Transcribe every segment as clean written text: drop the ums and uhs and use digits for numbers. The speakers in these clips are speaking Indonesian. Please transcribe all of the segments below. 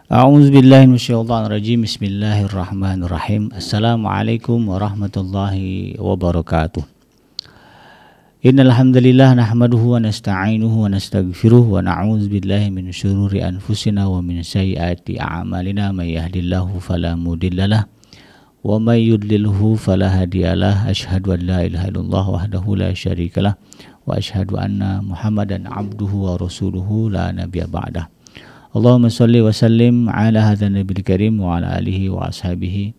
A'udzubillahi minasyaitonirrajim. Bismillahirrahmanirrahim. Assalamualaikum warahmatullahi wabarakatuh. Innal hamdalillah nahmaduhu wa nasta'inuhu wa nastaghfiruh wa na'udzubillahi min syururi anfusina wa min sayyiati a'malina. May yahdihillahu fala mudhillalah wa may yudlilhu fala hadiyalah. Asyhadu an la ilaha illallah wahdahu la syarikalah wa asyhadu anna Muhammadan abduhu wa rasuluhu la nabiyya ba'dah. Allahumma salli wa sallim ala hadzal nabiyil karim wa ala alihi wa ashabihi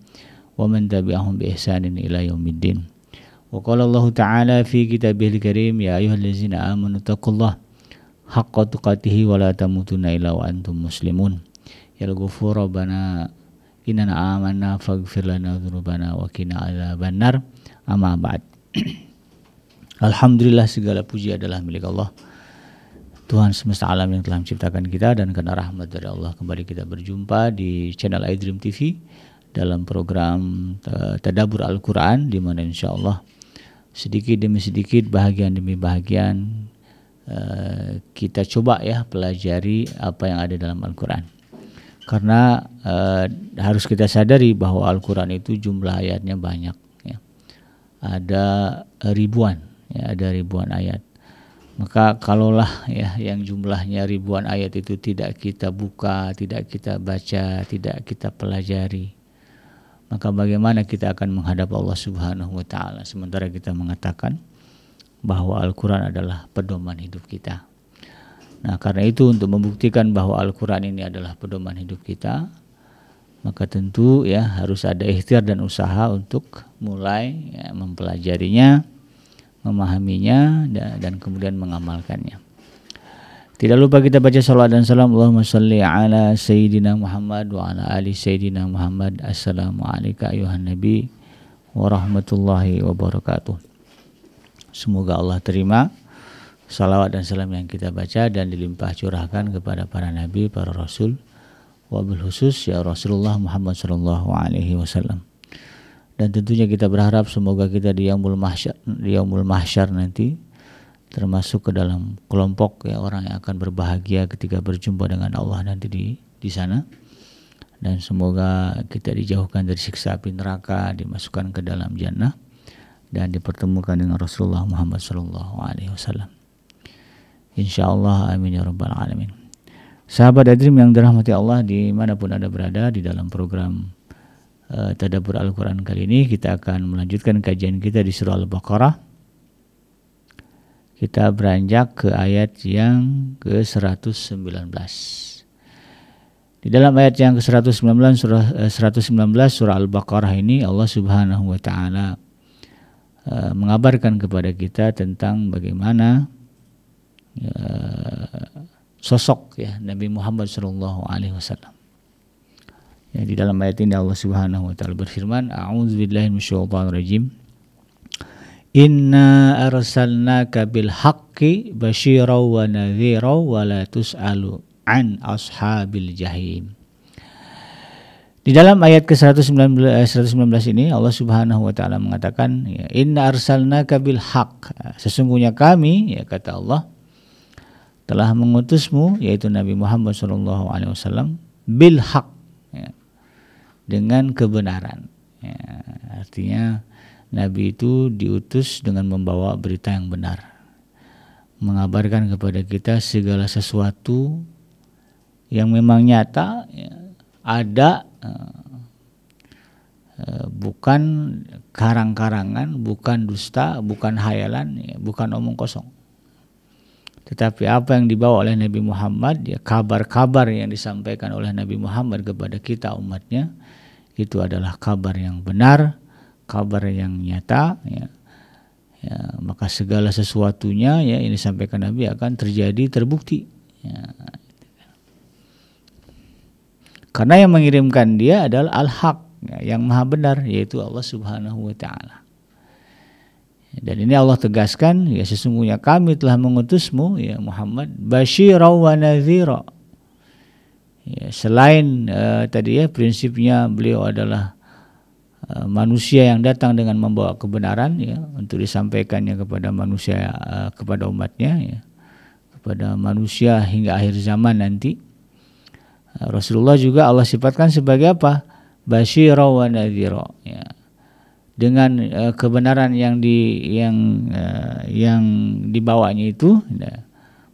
wa man tabi'ahum bi ihsanin ila yaumiddin. Wa qala Allah ta'ala fi kitabihil karim, ya ayyuhallazina amanu taqullaha haqqa tuqatih wa la tamutunna illa wa antum muslimun. Ya ghafur rabbana innana amanna faghfir lana dzunubana wa qina adzabannar. Amma ba'd. Alhamdulillah, segala puji adalah milik Allah, Tuhan semesta alam yang telah menciptakan kita, dan karena rahmat dari Allah kembali kita berjumpa di channel iDream TV dalam program Tadabbur Al-Quran, di mana insya Allah sedikit demi sedikit, bahagian demi bahagian, kita coba ya pelajari apa yang ada dalam Al-Quran. Karena harus kita sadari bahwa Al-Quran itu jumlah ayatnya banyak ya. Ada ribuan ya, ada ribuan ayat. Maka kalaulah ya yang jumlahnya ribuan ayat itu tidak kita buka, tidak kita baca, tidak kita pelajari, maka bagaimana kita akan menghadap Allah Subhanahu wa taala sementara kita mengatakan bahwa Al-Quran adalah pedoman hidup kita. Nah, karena itu untuk membuktikan bahwa Al-Quran ini adalah pedoman hidup kita, maka tentu ya harus ada ikhtiar dan usaha untuk mulai ya, mempelajarinya, memahaminya, dan kemudian mengamalkannya. Tidak lupa kita baca salawat dan salam. Allahumma salli ala Sayyidina Muhammad wa ala ali Sayyidina Muhammad. Assalamualaikum ayuhan Nabi wa rahmatullahi wabarakatuh. Semoga Allah terima salawat dan salam yang kita baca dan dilimpah curahkan kepada para nabi, para rasul, wabil khusus ya Rasulullah Muhammad sallallahu alaihi wasallam. Dan tentunya kita berharap semoga kita di yaumul mahsyar nanti termasuk ke dalam kelompok ya orang yang akan berbahagia ketika berjumpa dengan Allah nanti di sana. Dan semoga kita dijauhkan dari siksa api neraka, dimasukkan ke dalam jannah dan dipertemukan dengan Rasulullah Muhammad sallallahu alaihi wasallam. Insyaallah, amin ya rabbal alamin. Sahabat iDream yang dirahmati Allah dimanapun Anda berada, di dalam program Tadabbur Al-Quran kali ini kita akan melanjutkan kajian kita di surah Al-Baqarah. Kita beranjak ke ayat yang ke-119. Di dalam ayat yang ke-119 surah Al-Baqarah ini Allah Subhanahu wa taala mengabarkan kepada kita tentang bagaimana sosok ya Nabi Muhammad sallallahu alaihi wasallam. Ya, di dalam ayat ini Allah Subhanahu wa taala berfirman, a'udzubillahi minasyaitonirrajim. Inna arsalnaka bil haqqi basyira wa nadhira wa la tus'alu an ashabil jahim. Di dalam ayat ke-119 ini Allah Subhanahu wa taala mengatakan, ya, inna arsalnaka bil haqq. Sesungguhnya kami, ya kata Allah, telah mengutusmu, yaitu Nabi Muhammad sallallahu alaihi wasallam, bil haqq, ya, dengan kebenaran ya, artinya Nabi itu diutus dengan membawa berita yang benar, mengabarkan kepada kita segala sesuatu yang memang nyata ya, ada bukan karang-karangan, bukan dusta, bukan hayalan ya, bukan omong kosong. Tetapi apa yang dibawa oleh Nabi Muhammad, ya kabar-kabar yang disampaikan oleh Nabi Muhammad kepada kita umatnya, itu adalah kabar yang benar, kabar yang nyata ya. Ya, maka segala sesuatunya ya ini disampaikan Nabi akan terjadi, terbukti ya. Karena yang mengirimkan dia adalah Al-Haq ya, yang maha benar, yaitu Allah Subhanahu wa taala. Dan ini Allah tegaskan, ya sesungguhnya kami telah mengutusmu ya Muhammad basyira wa nadhira. Ya, selain tadi ya prinsipnya beliau adalah manusia yang datang dengan membawa kebenaran ya untuk disampaikannya kepada manusia, kepada umatnya ya, kepada manusia hingga akhir zaman nanti. Rasulullah juga Allah sifatkan sebagai apa? Basyira wa nadhira, ya. Dengan kebenaran yang dibawanya itu, ya,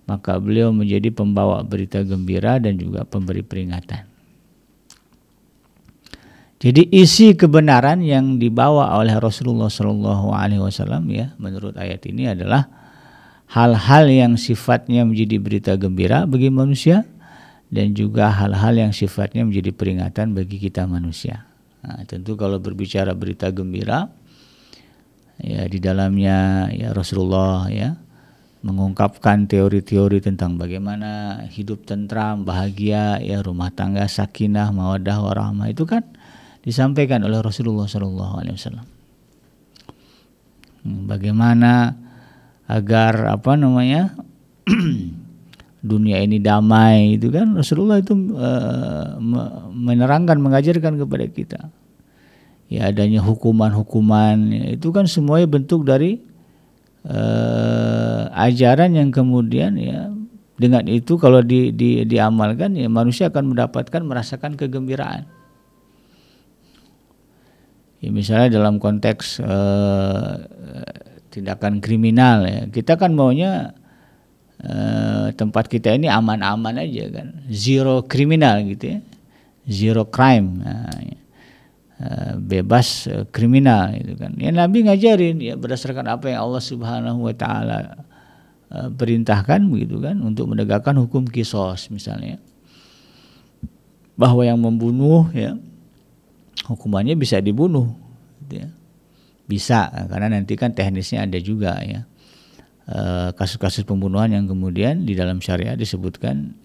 maka beliau menjadi pembawa berita gembira dan juga pemberi peringatan. Jadi isi kebenaran yang dibawa oleh Rasulullah SAW, ya, menurut ayat ini adalah hal-hal yang sifatnya menjadi berita gembira bagi manusia dan juga hal-hal yang sifatnya menjadi peringatan bagi kita manusia. Nah, tentu kalau berbicara berita gembira, ya di dalamnya ya Rasulullah ya mengungkapkan teori-teori tentang bagaimana hidup tentram, bahagia, ya rumah tangga sakinah, mawaddah warahmah, itu kan disampaikan oleh Rasulullah SAW. Bagaimana agar dunia ini damai, itu kan Rasulullah itu menerangkan, mengajarkan kepada kita. Ya adanya hukuman-hukuman, itu kan semuanya bentuk dari ajaran yang kemudian ya dengan itu kalau diamalkan ya manusia akan merasakan kegembiraan. Ya, misalnya dalam konteks tindakan kriminal, ya kita kan maunya tempat kita ini aman-aman aja kan, zero kriminal gitu ya, zero crime, bebas kriminal itu kan. Ya Nabi ngajarin ya berdasarkan apa yang Allah Subhanahu wa taala perintahkan begitu kan, untuk menegakkan hukum qisas misalnya. Bahwa yang membunuh ya hukumannya bisa dibunuh gitu ya. Bisa, karena nanti kan teknisnya ada juga ya. Kasus-kasus pembunuhan yang kemudian di dalam syariat disebutkan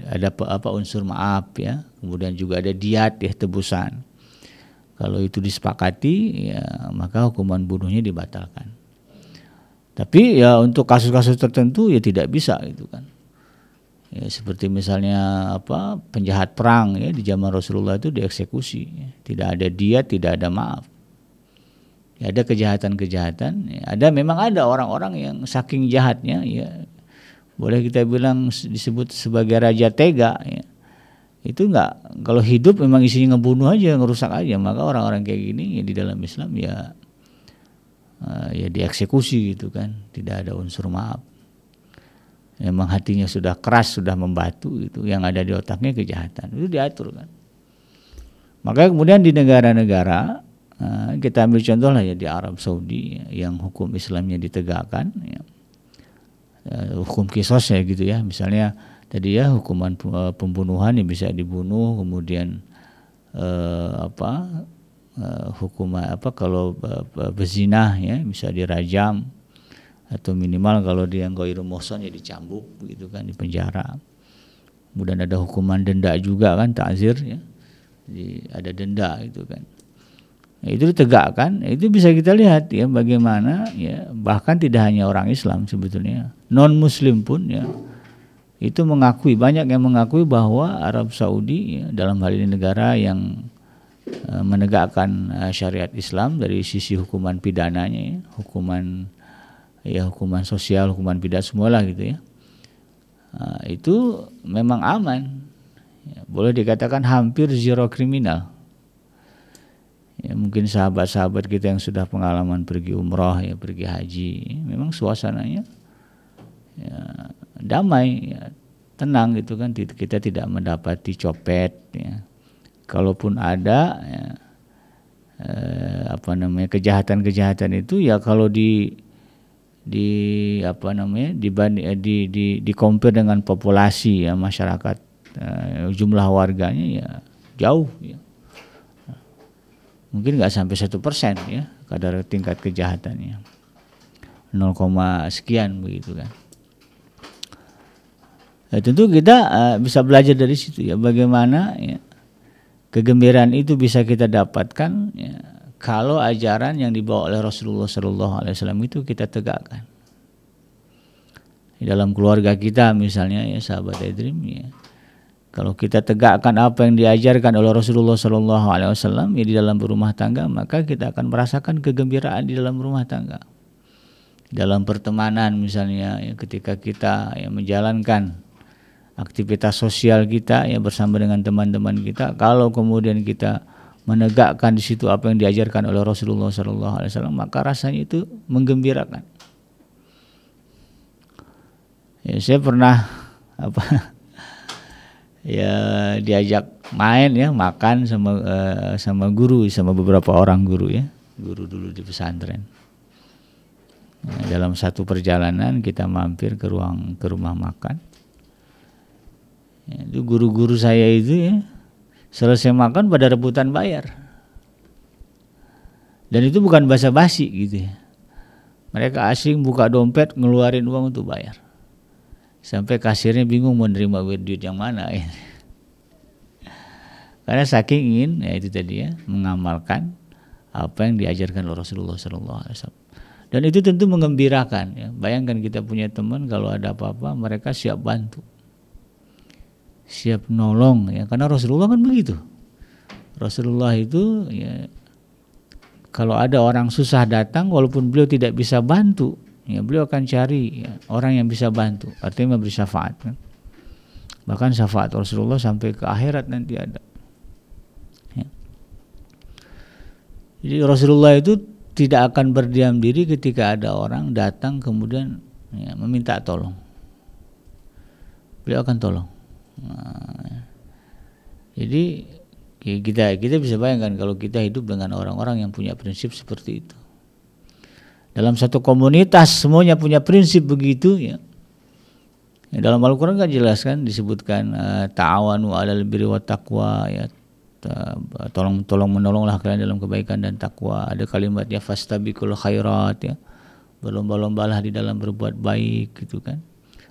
ada unsur maaf ya, kemudian juga ada diat ya, tebusan. Kalau itu disepakati ya maka hukuman bunuhnya dibatalkan. Tapi ya untuk kasus-kasus tertentu ya tidak bisa gitu kan. Ya, seperti misalnya penjahat perang ya di zaman Rasulullah itu dieksekusi ya. Tidak ada diat, tidak ada maaf. Ya, ada kejahatan-kejahatan ya. Memang ada orang-orang yang saking jahatnya ya boleh kita bilang disebut sebagai raja tega ya. Itu enggak, kalau hidup memang isinya ngebunuh aja, ngerusak aja, maka orang-orang kayak gini ya di dalam Islam ya dieksekusi gitu kan, tidak ada unsur maaf. Memang hatinya sudah keras, sudah membatu gitu, yang ada di otaknya kejahatan, itu diatur kan. Maka kemudian di negara-negara kita ambil contoh lah ya di Arab Saudi ya, yang hukum Islamnya ditegakkan ya. Hukum qisas ya gitu ya, misalnya tadi ya hukuman pembunuhan yang bisa dibunuh, kemudian hukuman kalau berzina ya bisa dirajam, atau minimal kalau dia ghairu muhsan ya dicambuk gitu kan, di penjara. Kemudian ada hukuman denda juga kan, ta'zir ya. Jadi ada denda gitu kan. Nah, itu ditegakkan, itu bisa kita lihat ya bagaimana ya, bahkan tidak hanya orang Islam sebetulnya, non muslim pun ya itu banyak yang mengakui bahwa Arab Saudi ya, dalam hal ini negara yang menegakkan syariat Islam dari sisi hukuman pidananya ya, hukuman sosial, hukuman pidana semualah gitu ya. Itu memang aman. Ya, boleh dikatakan hampir zero kriminal. Ya, mungkin sahabat-sahabat kita yang sudah pengalaman pergi umrah ya, pergi haji, memang suasananya ya, damai ya, tenang gitu kan, kita tidak mendapati copet ya. Kalaupun ada ya, kejahatan-kejahatan itu ya kalau di compare dengan populasi ya masyarakat, jumlah warganya ya jauh ya. Mungkin nggak sampai 1% ya kadar tingkat kejahatannya, 0, sekian begitu kan. Tentu kita bisa belajar dari situ ya, bagaimana ya kegembiraan itu bisa kita dapatkan ya, kalau ajaran yang dibawa oleh Rasulullah SAW itu kita tegakkan di dalam keluarga kita misalnya ya, sahabat iDream ya. Kalau kita tegakkan apa yang diajarkan oleh Rasulullah SAW ya di dalam berumah tangga, maka kita akan merasakan kegembiraan di dalam rumah tangga. Dalam pertemanan misalnya ya, ketika kita ya menjalankan aktivitas sosial kita ya bersama dengan teman-teman kita, kalau kemudian kita menegakkan di situ apa yang diajarkan oleh Rasulullah SAW, maka rasanya itu menggembirakan. Ya, saya pernah ya diajak main ya makan sama guru, sama beberapa orang guru dulu di pesantren. Nah, dalam satu perjalanan kita mampir ke rumah makan. Ya, itu guru-guru saya itu ya selesai makan pada rebutan bayar. Dan itu bukan basa-basi gitu ya. Mereka asing buka dompet ngeluarin uang untuk bayar. Sampai kasirnya bingung mau nerima duit yang mana ya. Karena saking ingin ya itu tadi ya mengamalkan apa yang diajarkan oleh Rasulullah SAW. Dan itu tentu menggembirakan ya. Bayangkan kita punya teman kalau ada apa-apa mereka siap bantu, siap nolong ya, karena Rasulullah kan begitu. Rasulullah itu ya kalau ada orang susah datang walaupun beliau tidak bisa bantu ya, beliau akan cari ya, orang yang bisa bantu, artinya memberi syafaat kan. Bahkan syafaat Rasulullah sampai ke akhirat nanti ada ya. Jadi Rasulullah itu tidak akan berdiam diri ketika ada orang datang kemudian ya, meminta tolong, beliau akan tolong. Nah, jadi kita bisa bayangkan kalau kita hidup dengan orang-orang yang punya prinsip seperti itu. Dalam satu komunitas semuanya punya prinsip begitu ya. Dalam Al-Quran kan jelas kan disebutkan ta'awanu 'alal birri wat taqwa ya, tolong menolonglah kalian dalam kebaikan dan takwa. Ada kalimatnya fastabiqul khairat ya, berlomba-lombalah di dalam berbuat baik gitu kan.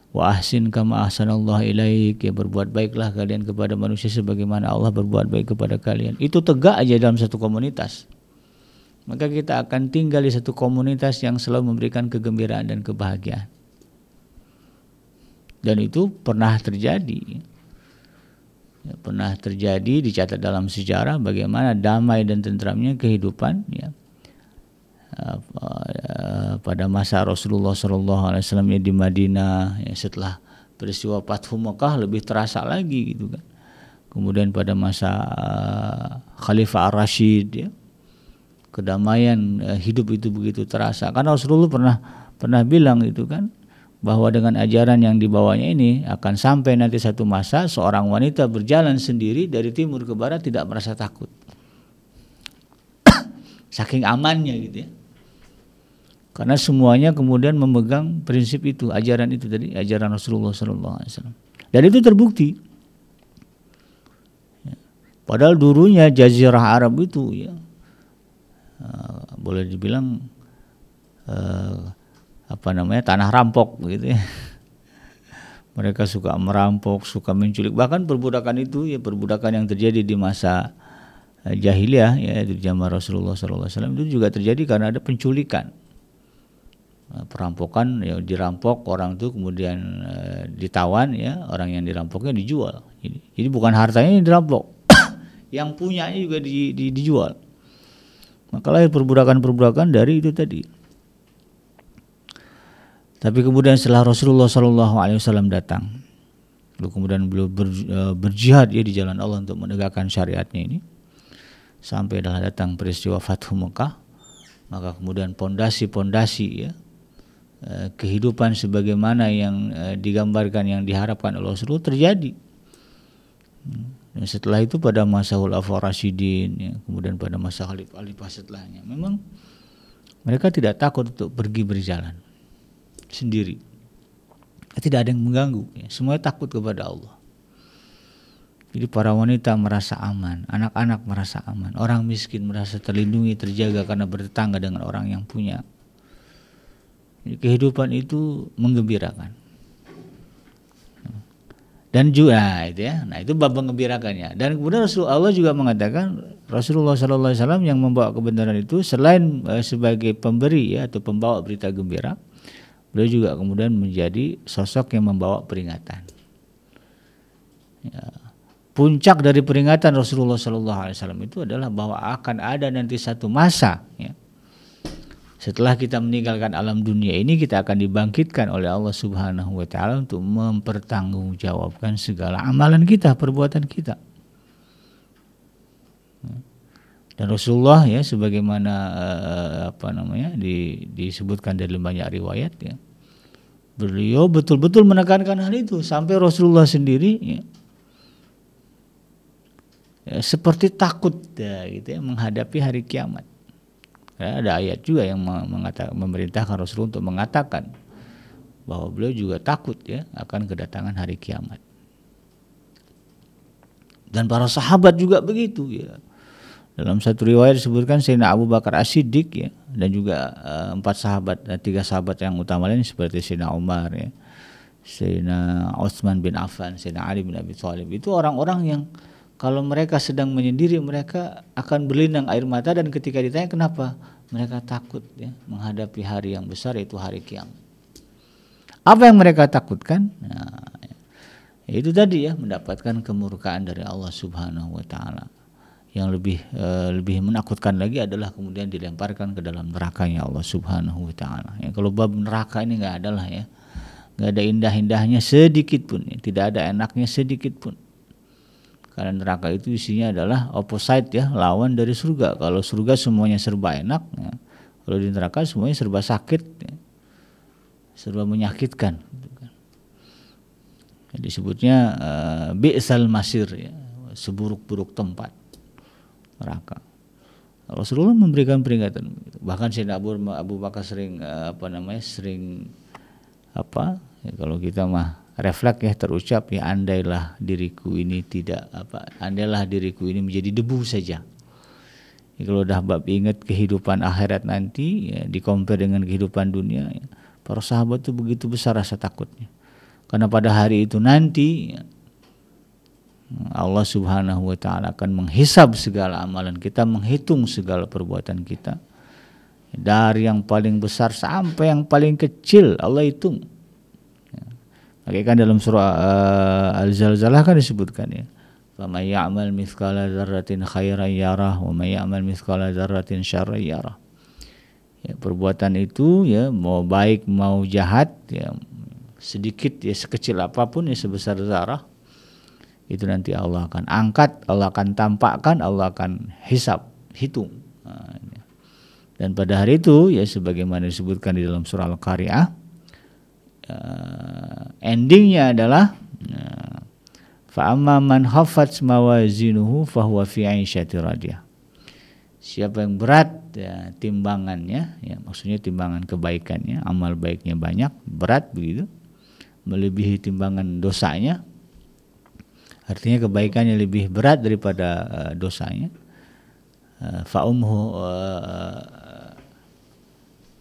Wa ahsin kama ahsanallahu ilaik ya, berbuat baiklah kalian kepada manusia sebagaimana Allah berbuat baik kepada kalian. Itu tegak aja dalam satu komunitas, maka kita akan tinggal di satu komunitas yang selalu memberikan kegembiraan dan kebahagiaan. Dan itu pernah terjadi ya, pernah terjadi, dicatat dalam sejarah bagaimana damai dan tentramnya kehidupan ya pada masa Rasulullah SAW ya di Madinah ya, setelah peristiwa Fathu Mekah lebih terasa lagi gitu kan. Kemudian pada masa Khalifah Ar-Rasyid ya, kedamaian hidup itu begitu terasa karena Rasulullah pernah bilang itu kan, bahwa dengan ajaran yang dibawanya ini akan sampai nanti satu masa seorang wanita berjalan sendiri dari timur ke barat tidak merasa takut. Saking amannya gitu ya. Karena semuanya kemudian memegang prinsip itu, ajaran itu tadi, ajaran Rasulullah SAW. Dan itu terbukti. Padahal dulunya Jazirah Arab itu ya, boleh dibilang tanah rampok gitu ya. Mereka suka merampok, suka menculik, bahkan perbudakan itu ya, perbudakan yang terjadi di masa jahiliyah ya di zaman Rasulullah SAW itu juga terjadi karena ada penculikan, perampokan ya, dirampok orang itu kemudian ditawan ya, orang yang dirampoknya dijual. Jadi bukan hartanya yang dirampok, yang punyanya juga dijual. Maka lahir perbudakan-perbudakan dari itu tadi. Tapi kemudian setelah Rasulullah SAW datang, lalu kemudian beliau berjihad ya di jalan Allah untuk menegakkan syariatnya ini, sampai adalah datang peristiwa Fathu Mekah, maka kemudian pondasi-pondasi ya kehidupan sebagaimana yang digambarkan, yang diharapkan oleh Rasulullah terjadi. Dan setelah itu pada masa Khulafaur Rasyidin ya, kemudian pada masa khalifah setelahnya, memang mereka tidak takut untuk pergi berjalan sendiri, tidak ada yang mengganggu ya. Semua takut kepada Allah. Jadi para wanita merasa aman, anak-anak merasa aman, orang miskin merasa terlindungi, terjaga karena bertetangga dengan orang yang punya. Jadi kehidupan itu menggembirakan. Dan juga itu ya, nah itu bab menggembirakannya. Dan kemudian Rasulullah juga mengatakan, Rasulullah SAW yang membawa kebenaran itu selain sebagai pemberi ya atau pembawa berita gembira, beliau juga kemudian menjadi sosok yang membawa peringatan. Ya. Puncak dari peringatan Rasulullah SAW itu adalah bahwa akan ada nanti satu masa, ya, Setelah kita meninggalkan alam dunia ini, kita akan dibangkitkan oleh Allah Subhanahu wa taala untuk mempertanggungjawabkan segala amalan kita, perbuatan kita. Dan Rasulullah ya, sebagaimana disebutkan dalam banyak riwayat ya, beliau betul-betul menekankan hal itu sampai Rasulullah sendiri ya, seperti takut ya, gitu ya, menghadapi hari kiamat. Ya, ada ayat juga yang memerintahkan Rasulullah untuk mengatakan bahwa beliau juga takut ya akan kedatangan hari kiamat. Dan para sahabat juga begitu ya. Dalam satu riwayat disebutkan Sayyidina Abu Bakar As-Siddiq ya, dan juga 3 sahabat yang utama lain seperti Sayyidina Umar ya, Sayyidina Utsman bin Affan, Sayyidina Ali bin Abi Thalib, itu orang-orang yang kalau mereka sedang menyendiri mereka akan berlinang air mata, dan ketika ditanya kenapa, mereka takut ya menghadapi hari yang besar, yaitu hari kiamat. Apa yang mereka takutkan? Nah, itu tadi ya, mendapatkan kemurkaan dari Allah Subhanahu wa taala. Yang lebih menakutkan lagi adalah kemudian dilemparkan ke dalam nerakanya Allah Subhanahu wa taala. Ya, kalau bab neraka ini enggak ada lah ya. Enggak ada indah-indahnya sedikit pun ya, tidak ada enaknya sedikit pun. Karena neraka itu isinya adalah opposite ya, lawan dari surga. Kalau surga semuanya serba enak ya. Kalau di neraka semuanya serba sakit ya. Serba menyakitkan gitu kan. Disebutnya bi'sal masir ya, seburuk-buruk tempat neraka. Rasulullah memberikan peringatan. Bahkan Sayyidina Abu Bakar sering kalau kita mah refleks ya, terucap ya, andailah diriku ini menjadi debu saja. Ya, kalau dah bab ingat kehidupan akhirat nanti ya, di-compare dengan kehidupan dunia ya, para sahabat itu begitu besar rasa takutnya. Karena pada hari itu nanti ya, Allah Subhanahu wa taala akan menghisab segala amalan kita, menghitung segala perbuatan kita. Dari yang paling besar sampai yang paling kecil Allah hitung. Kan dalam surah Al-Zalzalah kan disebutkan ya, "Faman ya'mal mithqala dzarratin khairan yarah wa may ya'mal mithqala dzarratin syarran yarah." Ya, perbuatan itu ya, mau baik mau jahat ya, sedikit ya, sekecil apapun ya, sebesar zarah, itu nanti Allah akan angkat, Allah akan tampakkan, Allah akan hitung. Dan pada hari itu ya, sebagaimana disebutkan di dalam surah Al-Qari'ah, endingnya adalah fa amma man khaffat mawazinuhu fahuwa fi 'aisyatir radiyah. Siapa yang berat ya, timbangannya ya, maksudnya timbangan kebaikannya, amal baiknya banyak, berat begitu, melebihi timbangan dosanya, artinya kebaikannya lebih berat daripada dosanya, fa umhu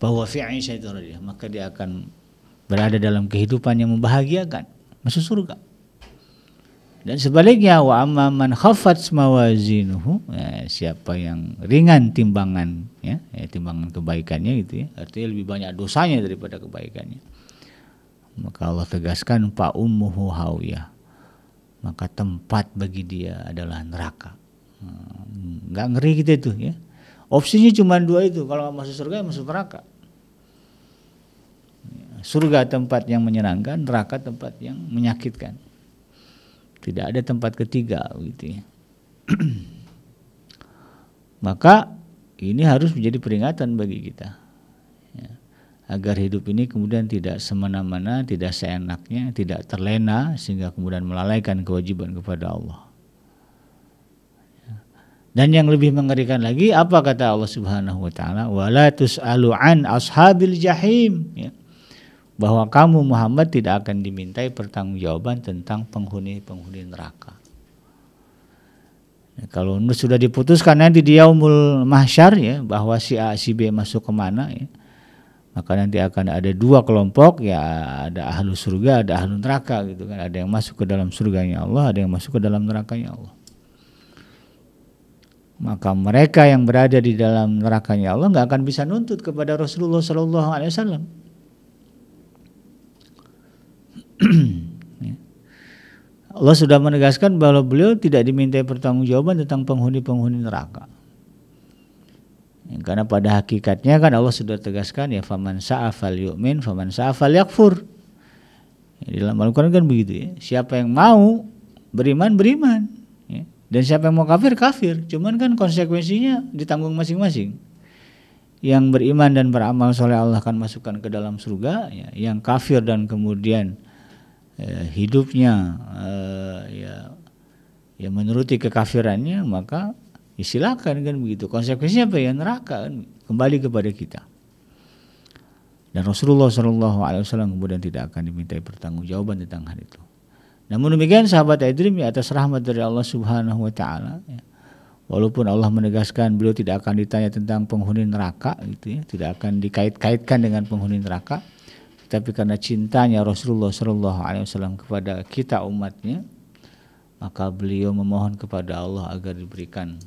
fahuwa fi 'aisyatir radiyah, maka dia akan berada dalam kehidupan yang membahagiakan, masuk surga. Dan sebaliknya, wa amma man khaffat mawazinuhu, ya, siapa yang ringan timbangan ya, timbangan kebaikannya gitu ya, artinya lebih banyak dosanya daripada kebaikannya, maka Allah tegaskan fa ummuhu hawiyah, maka tempat bagi dia adalah neraka. Enggak ngeri gitu itu ya. Opsinya cuma 2 itu, kalau masuk surga masuk neraka. Surga tempat yang menyenangkan, neraka tempat yang menyakitkan. Tidak ada tempat ketiga gitu ya. Maka ini harus menjadi peringatan bagi kita ya, agar hidup ini kemudian tidak semena-mena, tidak seenaknya, tidak terlena sehingga kemudian melalaikan kewajiban kepada Allah. Dan yang lebih mengerikan lagi, apa kata Allah Subhanahu wa taala, wala tus'alu an ashabil jahim ya, bahwa kamu Muhammad tidak akan dimintai pertanggungjawaban tentang penghuni-penghuni neraka. Ya, kalau sudah diputuskan nanti di yaumul mahsyar ya, bahwa si A si B masuk kemana ya, maka nanti akan ada 2 kelompok ya, ada ahlu surga, ada ahlu neraka gitu kan. Ada yang masuk ke dalam surganya Allah, ada yang masuk ke dalam nerakanya Allah. Maka mereka yang berada di dalam nerakanya Allah nggak akan bisa nuntut kepada Rasulullah Sallallahu Alaihi Wasallam. Allah sudah menegaskan bahwa beliau tidak dimintai pertanggungjawaban tentang penghuni-penghuni neraka. Karena pada hakikatnya kan Allah sudah tegaskan ya, faman sa'a falyu'min faman sa'a falyakfur. Di dalam Al-Quran kan begitu ya. Siapa yang mau beriman, beriman ya. Dan siapa yang mau kafir, kafir. Cuman kan konsekuensinya ditanggung masing-masing. Yang beriman dan beramal soleh Allah akan masukkan ke dalam surga ya. Yang kafir dan kemudian hidupnya ya menuruti kekafirannya, maka silakan kan begitu. Konsekuensinya apa ya? Neraka kan, kembali kepada kita. Dan Rasulullah SAW kemudian tidak akan dimintai pertanggungjawaban tentang hal itu. Namun demikian sahabat iDream ya, atas rahmat dari Allah Subhanahu Wa Taala ya, walaupun Allah menegaskan beliau tidak akan ditanya tentang penghuni neraka gitu ya, tidak akan dikait-kaitkan dengan penghuni neraka, tapi karena cintanya Rasulullah SAW kepada kita umatnya, maka beliau memohon kepada Allah agar diberikan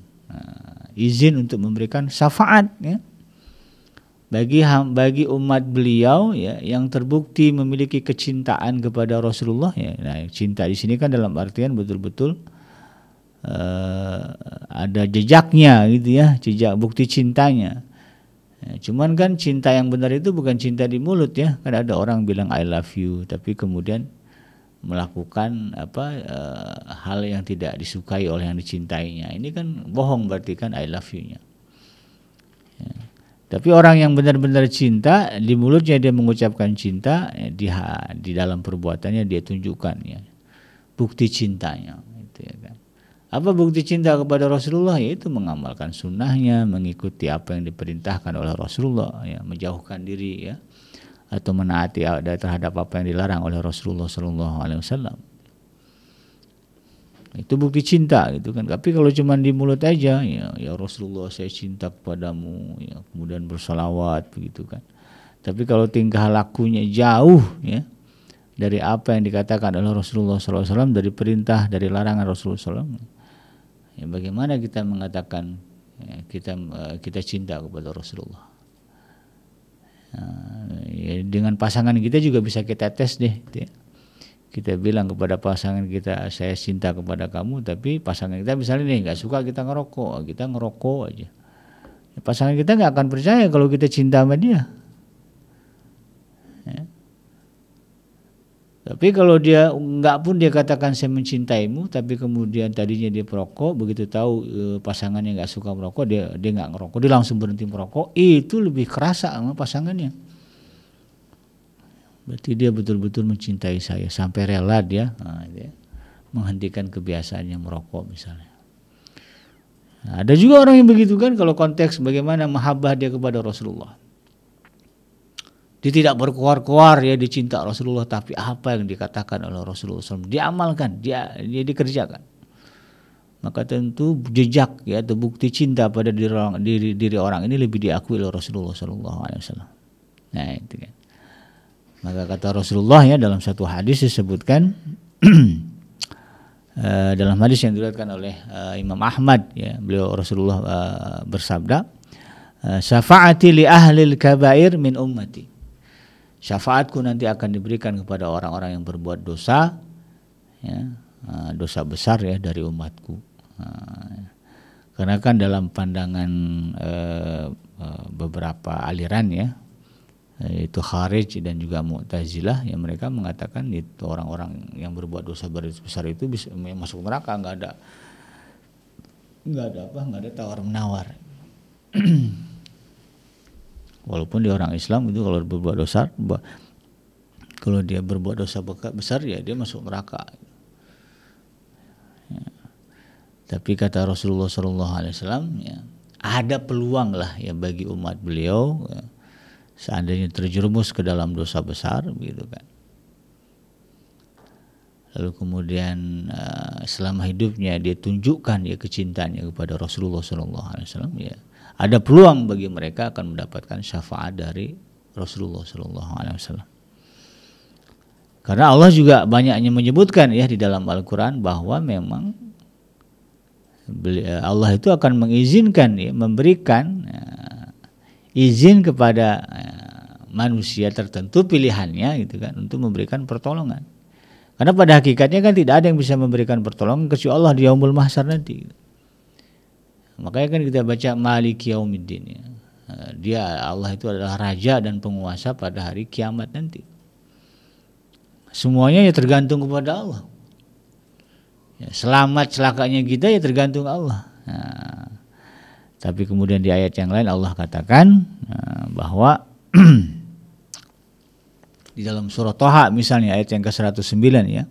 izin untuk memberikan syafaat ya, bagi umat beliau ya, yang terbukti memiliki kecintaan kepada Rasulullah ya. Nah, cinta di sini kan dalam artian betul-betul ada jejaknya gitu ya, jejak bukti cintanya. Ya, cuman kan cinta yang benar itu bukan cinta di mulut ya. Kan ada orang bilang I love you tapi kemudian melakukan hal yang tidak disukai oleh yang dicintainya. Ini kan bohong, berarti kan I love you-nya. Ya. Tapi orang yang benar-benar cinta, di mulutnya dia mengucapkan cinta, di dalam perbuatannya dia tunjukkan ya, bukti cintanya. Gitu ya kan. Apa bukti cinta kepada Rasulullah? Yaitu mengamalkan sunnahnya, mengikuti apa yang diperintahkan oleh Rasulullah, ya, menjauhkan diri ya, atau menaati terhadap apa yang dilarang oleh Rasulullah SAW. Itu bukti cinta gitu kan. Tapi kalau cuma di mulut aja ya Rasulullah saya cinta kepadamu ya, kemudian bersalawat begitu kan. Tapi kalau tingkah lakunya jauh ya dari apa yang dikatakan oleh Rasulullah SAW, dari perintah, dari larangan Rasulullah SAW, ya bagaimana kita mengatakan ya, kita cinta kepada Rasulullah? Ya, dengan pasangan kita juga bisa kita tes deh gitu ya. Kita bilang kepada pasangan kita saya cinta kepada kamu, tapi pasangan kita misalnya nih nggak suka kita ngerokok aja ya, pasangan kita nggak akan percaya kalau kita cinta sama dia ya. Tapi kalau dia nggak pun dia katakan saya mencintaimu, tapi kemudian tadinya dia perokok, begitu tahu pasangannya nggak suka merokok, dia nggak ngerokok, dia langsung berhenti merokok, itu lebih kerasa sama pasangannya. Berarti dia betul-betul mencintai saya sampai rela dia menghentikan kebiasaannya merokok misalnya. Nah, ada juga orang yang begitu kan, kalau konteks bagaimana mahabbah dia kepada Rasulullah. Dia tidak berkoar-koar ya dicinta Rasulullah, tapi apa yang dikatakan oleh Rasulullah SAW diamalkan, dia dikerjakan. Maka tentu jejak ya atau bukti cinta pada diri orang ini lebih diakui oleh Rasulullah SAW. Nah itu kan. Maka kata Rasulullah ya dalam satu hadis disebutkan dalam hadis yang diriwayatkan oleh Imam Ahmad ya, beliau Rasulullah bersabda, syafaati li ahlil kabair min ummati. Syafaatku nanti akan diberikan kepada orang-orang yang berbuat dosa ya, dosa besar ya dari umatku. Karena kan dalam pandangan beberapa aliran ya, itu Kharij dan juga Mu'tazilah yang mereka mengatakan itu orang-orang yang berbuat dosa besar itu bisa masuk neraka, nggak ada tawar menawar. Walaupun di orang Islam itu kalau berbuat dosa, kalau dia berbuat dosa besar ya dia masuk neraka. Ya. Tapi kata Rasulullah SAW ya, ada peluang lah ya bagi umat beliau ya, seandainya terjerumus ke dalam dosa besar begitu kan. Lalu kemudian selama hidupnya dia tunjukkan ya kecintaannya kepada Rasulullah SAW ya, ada peluang bagi mereka akan mendapatkan syafaat dari Rasulullah SAW. Karena Allah juga banyaknya menyebutkan ya di dalam Al-Quran bahwa memang Allah itu akan mengizinkan ya, memberikan izin kepada manusia tertentu pilihannya gitu kan untuk memberikan pertolongan. Karena pada hakikatnya kan tidak ada yang bisa memberikan pertolongan kecuali Allah di yaumul mahsyar nanti. Makanya kan kita baca Maliki Yaumiddin ya. Dia Allah itu adalah raja dan penguasa pada hari kiamat nanti. Semuanya ya tergantung kepada Allah. Ya, selamat celakanya kita ya tergantung Allah. Nah, tapi kemudian di ayat yang lain Allah katakan bahwa di dalam surah Thaha misalnya ayat yang ke-109 ya.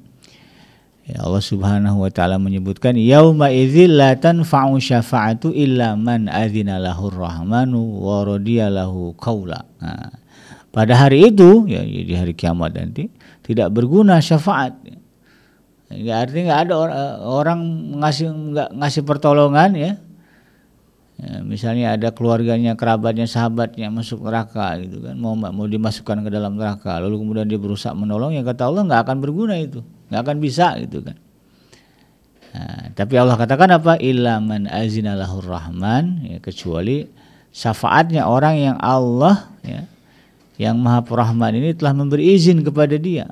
Ya Allah Subhanahu wa taala menyebutkan yauma idzil la tanfa'u syafa'atu illa man adzina lahur rahmanu wa radiya lahu qaula. Nah, pada hari itu ya di hari kiamat nanti tidak berguna syafaat. Ya, artinya nggak ada orang ngasih pertolongan ya. Ya, misalnya ada keluarganya, kerabatnya, sahabatnya masuk neraka gitu kan, mau dimasukkan ke dalam neraka, lalu kemudian dia berusaha menolong, ya kata Allah nggak akan berguna itu, nggak akan bisa gitu kan. Nah, tapi Allah katakan apa? Illa man azina lahur rahman, ya, kecuali syafaatnya orang yang Allah ya, yang Maha Rahman ini telah memberi izin kepada dia.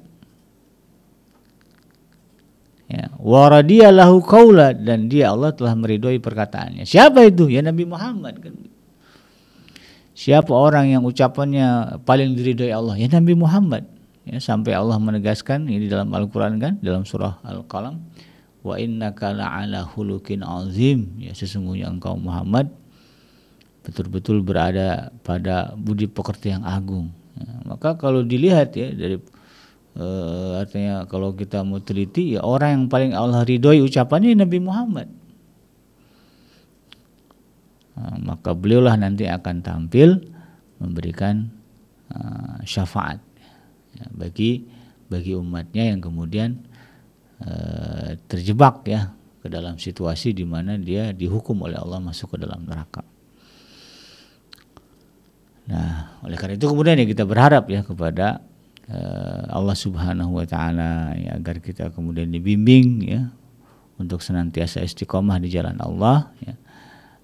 Ya, wa radiya lahu qaula, dan dia Allah telah meridhoi perkataannya. Siapa itu? Ya Nabi Muhammad kan. Siapa orang yang ucapannya paling diridhoi Allah? Ya Nabi Muhammad. Ya, sampai Allah menegaskan ini dalam Al-Qur'an kan, dalam surah Al-Qalam, wa innaka la'ala khuluqin azim. Ya, sesungguhnya engkau Muhammad betul-betul berada pada budi pekerti yang agung. Ya, maka kalau dilihat ya dari artinya kalau kita mau teliti ya orang yang paling Allah ridhoi ucapannya Nabi Muhammad. Nah, maka beliaulah nanti akan tampil memberikan syafaat ya, bagi umatnya yang kemudian terjebak ya ke dalam situasi di mana dia dihukum oleh Allah masuk ke dalam neraka. Nah, oleh karena itu kemudian ya kita berharap ya kepada Allah Subhanahu wa taala ya, agar kita kemudian dibimbing ya untuk senantiasa istiqomah di jalan Allah ya.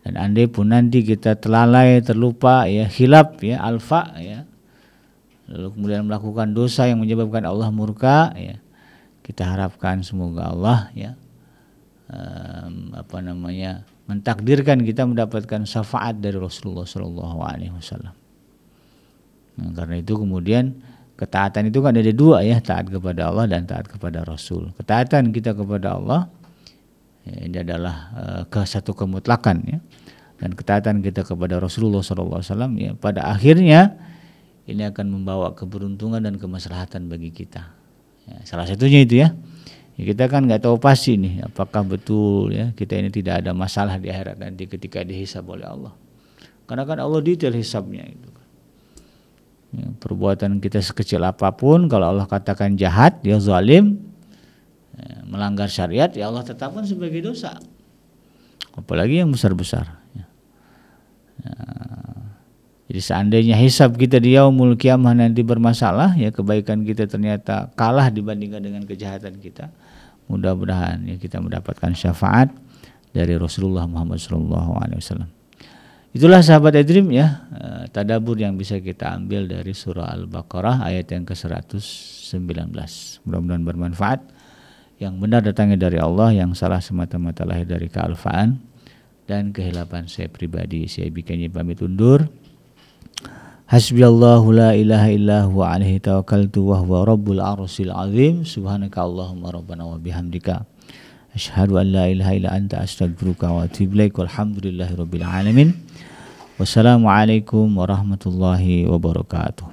Dan andai pun nanti kita telalai, terlupa ya, khilaf ya, alfa ya, lalu kemudian melakukan dosa yang menyebabkan Allah murka ya, kita harapkan semoga Allah ya mentakdirkan kita mendapatkan syafaat dari Rasulullah sallallahu alaihi wasallam. Nah, karena itu kemudian ketaatan itu kan ada dua ya, taat kepada Allah dan taat kepada Rasul. Ketaatan kita kepada Allah ya, ini adalah satu kemutlakan ya, dan ketaatan kita kepada Rasulullah SAW ya, pada akhirnya ini akan membawa keberuntungan dan kemaslahatan bagi kita. Ya, salah satunya itu ya. Ya, kita kan nggak tahu pasti nih apakah betul ya kita ini tidak ada masalah di akhirat nanti ketika dihisab oleh Allah. Karena kan Allah detail hisabnya itu. Ya, perbuatan kita sekecil apapun kalau Allah katakan jahat, ya zalim, ya, melanggar syariat, ya Allah tetapkan sebagai dosa. Apalagi yang besar-besar. Ya. Ya. Jadi seandainya hisab kita di yaumul kiamah nanti bermasalah, ya kebaikan kita ternyata kalah dibandingkan dengan kejahatan kita. Mudah-mudahan ya kita mendapatkan syafaat dari Rasulullah Muhammad SAW. Itulah sahabat iDream ya, tadabbur yang bisa kita ambil dari surah Al-Baqarah ayat yang ke-119. Mudah-mudahan bermanfaat. Yang benar datangnya dari Allah, yang salah semata-mata lahir dari kealfaan dan kehilapan saya pribadi. Saya bikinnya pamit undur. Hasbiyallahu la ilaha illa huwa alaihi tawakkaltu wa huwa rabbul arsyil azim. Subhanaka Allahumma rabbana wa bihamdika asyhadu an la ilaha illa anta astaghfiruka wa atubu ilaik. Walhamdulillahirabbil alamin. Wassalamualaikum warahmatullahi wabarakatuh.